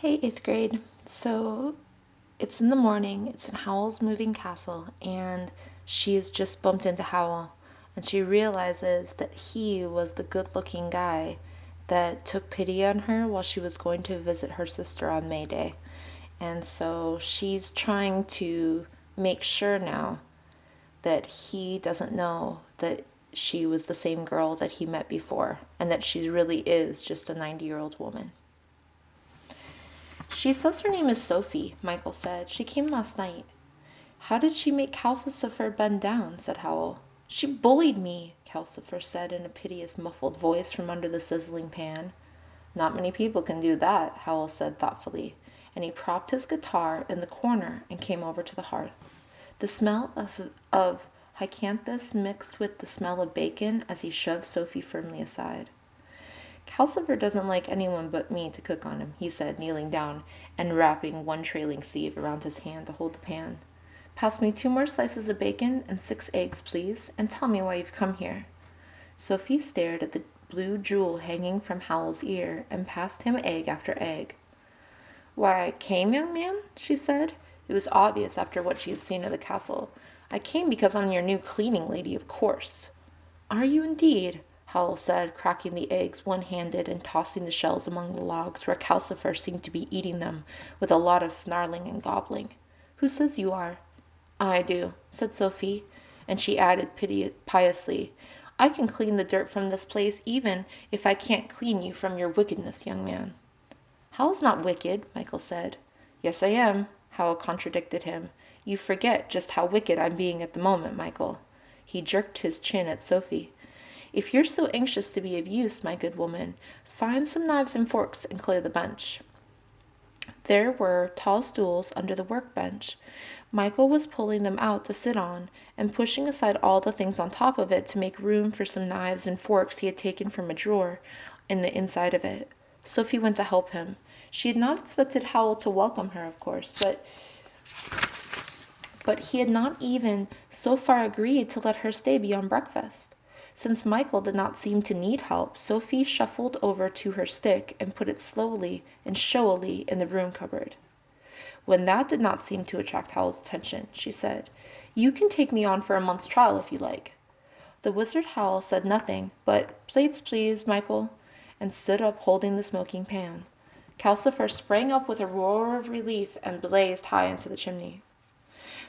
Hey, 8th grade. So it's in the morning, it's in Howl's moving castle, and she has just bumped into Howl, and she realizes that he was the good looking guy that took pity on her while she was going to visit her sister on May Day. And so she's trying to make sure now that he doesn't know that she was the same girl that he met before, and that she really is just a 90-year-old woman. She says her name is Sophie, Michael said. She came last night. How did she make Calcifer bend down? Said Howl. She bullied me, Calcifer said in a piteous, muffled voice from under the sizzling pan. Not many people can do that, Howl said thoughtfully, and he propped his guitar in the corner and came over to the hearth. The smell of hyacinthus mixed with the smell of bacon as he shoved Sophie firmly aside. Calcifer doesn't like anyone but me to cook on him, he said, kneeling down and wrapping one trailing sleeve around his hand to hold the pan. Pass me 2 more slices of bacon and 6 eggs, please, and tell me why you've come here. Sophie stared at the blue jewel hanging from Howl's ear and passed him egg after egg. Why, I came, young man, she said. It was obvious after what she had seen of the castle. I came because I'm your new cleaning lady, of course. Are you indeed? Howl said, cracking the eggs one-handed and tossing the shells among the logs where Calcifer seemed to be eating them with a lot of snarling and gobbling. Who says you are? I do, said Sophie, and she added piously, I can clean the dirt from this place even if I can't clean you from your wickedness, young man. Howl's not wicked, Michael said. Yes, I am, Howl contradicted him. You forget just how wicked I'm being at the moment, Michael. He jerked his chin at Sophie. If you're so anxious to be of use, my good woman, find some knives and forks and clear the bench. There were tall stools under the workbench. Michael was pulling them out to sit on, and pushing aside all the things on top of it to make room for some knives and forks he had taken from a drawer in the inside of it. Sophie went to help him. She had not expected Howl to welcome her, of course, but he had not even so far agreed to let her stay beyond breakfast. Since Michael did not seem to need help, Sophie shuffled over to her stick and put it slowly and showily in the broom cupboard. When that did not seem to attract Howl's attention, she said, You can take me on for a month's trial if you like. The wizard Howl said nothing but, Plates, please, Michael, and stood up holding the smoking pan. Calcifer sprang up with a roar of relief and blazed high into the chimney.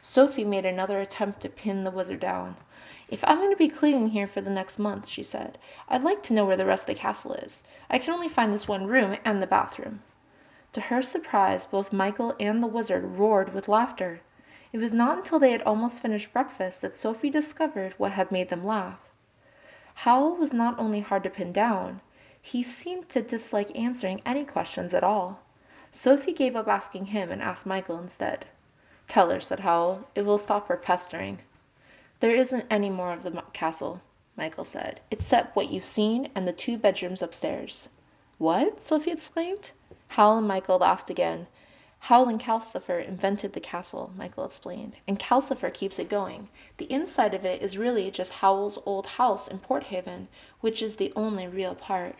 Sophie made another attempt to pin the wizard down. If I'm going to be cleaning here for the next month, she said, I'd like to know where the rest of the castle is. I can only find this one room and the bathroom. To her surprise, both Michael and the wizard roared with laughter. It was not until they had almost finished breakfast that Sophie discovered what had made them laugh. Howl was not only hard to pin down, he seemed to dislike answering any questions at all. Sophie gave up asking him and asked Michael instead. Tell her, said Howl. It will stop her pestering. There isn't any more of the castle, Michael said, except what you've seen and the 2 bedrooms upstairs. What? Sophie exclaimed. Howl and Michael laughed again. Howl and Calcifer invented the castle, Michael explained, and Calcifer keeps it going. The inside of it is really just Howl's old house in Port Haven, which is the only real part.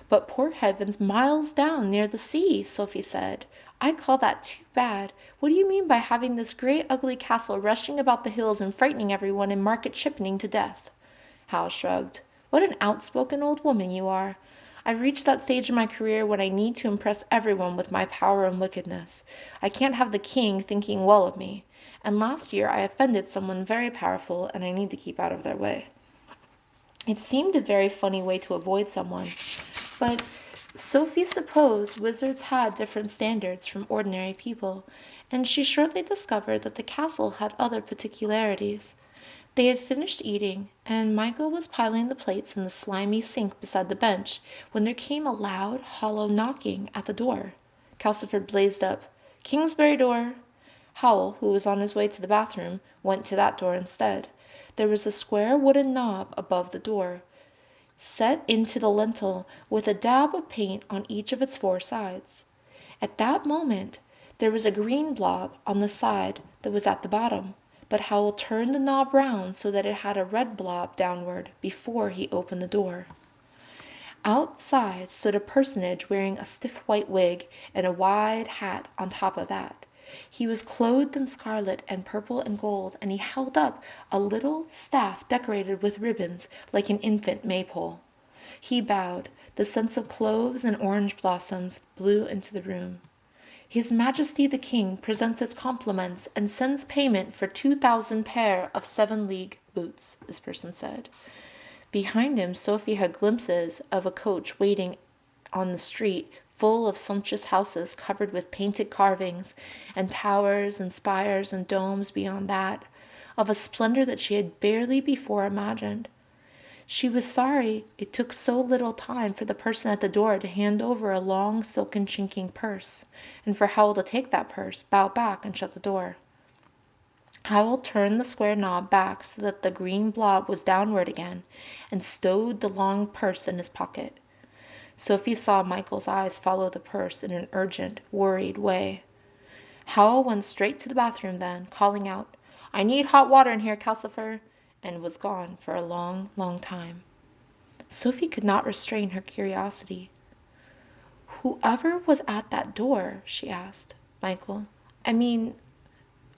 But Port Haven's miles down near the sea, Sophie said. I call that too bad. What do you mean by having this great ugly castle rushing about the hills and frightening everyone in Market Chippening to death? Howl shrugged. What an outspoken old woman you are. I've reached that stage in my career when I need to impress everyone with my power and wickedness. I can't have the king thinking well of me. And last year I offended someone very powerful, and I need to keep out of their way. It seemed a very funny way to avoid someone, but Sophie supposed wizards had different standards from ordinary people, and she shortly discovered that the castle had other particularities. They had finished eating, and Michael was piling the plates in the slimy sink beside the bench, when there came a loud, hollow knocking at the door. Calcifer blazed up. Kingsbury door! Howl, who was on his way to the bathroom, went to that door instead. There was a square wooden knob above the door, set into the lintel with a dab of paint on each of its 4 sides. At that moment there was a green blob on the side that was at the bottom, but Howl turned the knob round so that it had a red blob downward before he opened the door. Outside stood a personage wearing a stiff white wig and a wide hat on top of that. He was clothed in scarlet and purple and gold, and he held up a little staff decorated with ribbons like an infant maypole. He bowed. The scents of cloves and orange blossoms blew into the room. His Majesty the King presents his compliments and sends payment for 2,000 pair of 7-league boots, this person said. Behind him, Sophie had glimpses of a coach waiting on the street, full of sumptuous houses covered with painted carvings, and towers and spires and domes beyond that, of a splendor that she had barely before imagined. She was sorry it took so little time for the person at the door to hand over a long silken chinking purse, and for Howl to take that purse, bow back, and shut the door. Howl turned the square knob back so that the green blob was downward again, and stowed the long purse in his pocket. Sophie saw Michael's eyes follow the purse in an urgent, worried way. Howl went straight to the bathroom then, calling out, "I need hot water in here, Calcifer," and was gone for a long, long time. Sophie could not restrain her curiosity. "Whoever was at that door," she asked Michael. "I mean,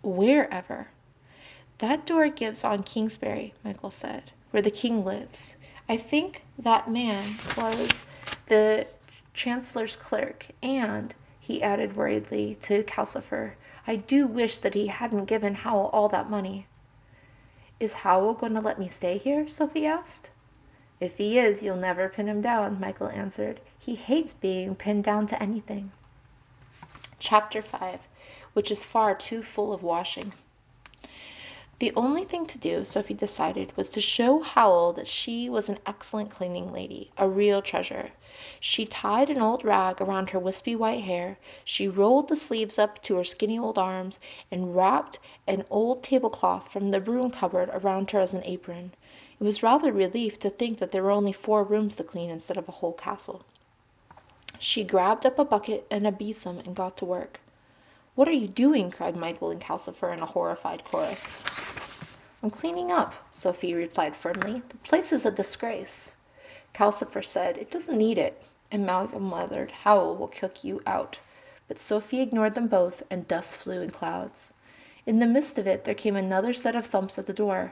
wherever." "That door gives on Kingsbury," Michael said, "where the king lives. I think that man was the chancellor's clerk, and," he added worriedly to Calcifer, "I do wish that he hadn't given Howl all that money." "Is Howl going to let me stay here?" Sophie asked. "If he is, you'll never pin him down," Michael answered. "He hates being pinned down to anything." Chapter 5, which is far too full of washing. The only thing to do, Sophie decided, was to show Howl that she was an excellent cleaning lady, a real treasure. She tied an old rag around her wispy white hair, she rolled the sleeves up to her skinny old arms, and wrapped an old tablecloth from the broom cupboard around her as an apron. It was rather a relief to think that there were only 4 rooms to clean instead of a whole castle. She grabbed up a bucket and a besom and got to work. "What are you doing?" cried Michael and Calcifer in a horrified chorus. "I'm cleaning up," Sophie replied firmly. "The place is a disgrace." Calcifer said, "It doesn't need it," and Michael muttered, "Howl will kick you out." But Sophie ignored them both, and dust flew in clouds. In the midst of it there came another set of thumps at the door.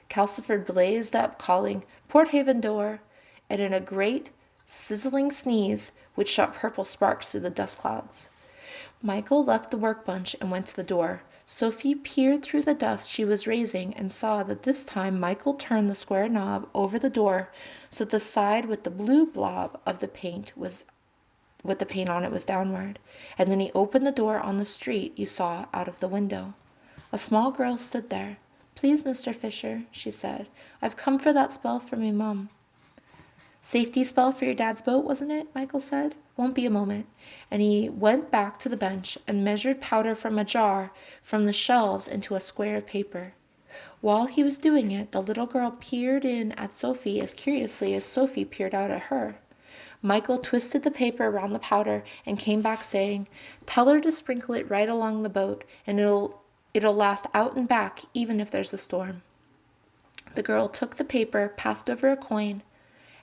Calcifer blazed up, calling, "Porthaven door!" and in a great sizzling sneeze, which shot purple sparks through the dust clouds. Michael left the workbench and went to the door. Sophie peered through the dust she was raising and saw that this time Michael turned the square knob over the door so the side with the blue blob of the paint on it was downward, and then he opened the door on the street you saw out of the window. A small girl stood there. "Please, Mr. Fisher," she said, "I've come for that spell for me mum." "Safety spell for your dad's boat, wasn't it?" Michael said. "Won't be a moment." And he went back to the bench and measured powder from a jar from the shelves into a square of paper. While he was doing it, the little girl peered in at Sophie as curiously as Sophie peered out at her. Michael twisted the paper around the powder and came back saying, "Tell her to sprinkle it right along the boat, and it'll last out and back even if there's a storm." The girl took the paper, passed over a coin.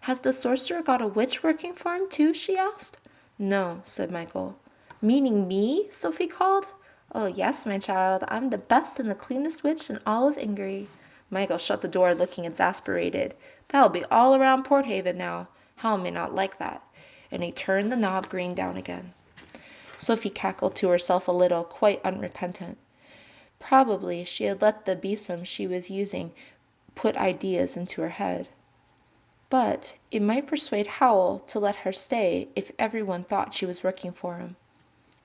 "Has the sorcerer got a witch working for him, too?" she asked. "No," said Michael. "Meaning me?" Sophie called. "Oh, yes, my child. I'm the best and the cleanest witch in all of Ingery." Michael shut the door, looking exasperated. "That'll be all around Porthaven now. Howl may not like that." And he turned the knob green down again. Sophie cackled to herself a little, quite unrepentant. Probably she had let the besom she was using put ideas into her head. But it might persuade Howl to let her stay if everyone thought she was working for him.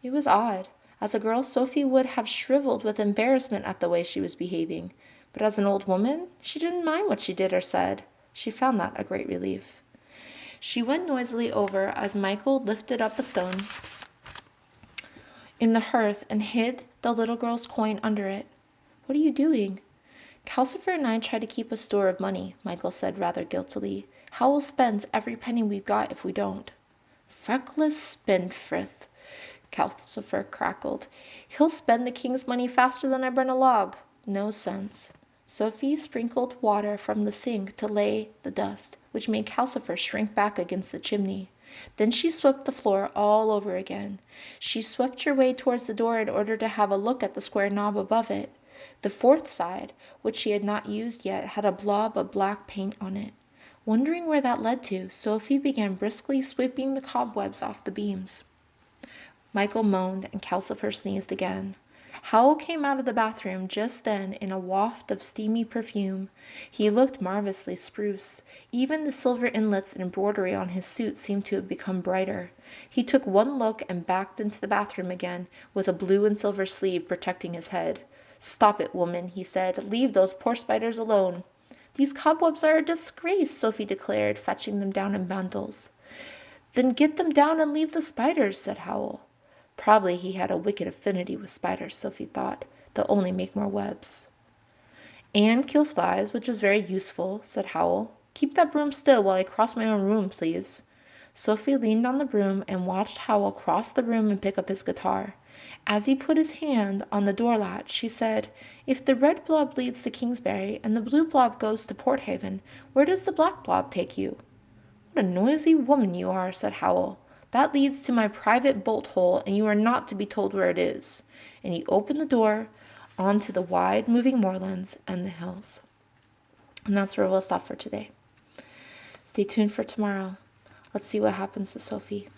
It was odd. As a girl, Sophie would have shriveled with embarrassment at the way she was behaving. But as an old woman, she didn't mind what she did or said. She found that a great relief. She went noisily over as Michael lifted up a stone in the hearth and hid the little girl's coin under it. "What are you doing?" "Calcifer and I try to keep a store of money," Michael said rather guiltily. "Howl spends every penny we've got if we don't." "Freckless spendthrift," Calcifer crackled. "He'll spend the king's money faster than I burn a log. No sense." Sophie sprinkled water from the sink to lay the dust. which made Calcifer shrink back against the chimney. Then she swept the floor all over again. She swept her way towards the door in order to have a look at the square knob above it. The fourth side, which she had not used yet, had a blob of black paint on it. Wondering where that led to, Sophie began briskly sweeping the cobwebs off the beams. Michael moaned, and Calcifer sneezed again. Howl came out of the bathroom just then in a waft of steamy perfume. He looked marvelously spruce. Even the silver inlets and embroidery on his suit seemed to have become brighter. He took one look and backed into the bathroom again, with a blue and silver sleeve protecting his head. "Stop it, woman," he said. "Leave those poor spiders alone." "These cobwebs are a disgrace," Sophie declared, fetching them down in bundles. "Then get them down and leave the spiders," said Howl. Probably he had a wicked affinity with spiders, Sophie thought. They'll only make more webs. "And kill flies, which is very useful," said Howl. "Keep that broom still while I cross my own room, please." Sophie leaned on the broom and watched Howl cross the room and pick up his guitar. As he put his hand on the door latch, she said, "If the red blob leads to Kingsbury and the blue blob goes to Porthaven, where does the black blob take you?" "What a noisy woman you are," said Howl. "That leads to my private bolt hole, and you are not to be told where it is." And he opened the door onto the wide moving moorlands and the hills. And that's where we'll stop for today. Stay tuned for tomorrow. Let's see what happens to Sophie.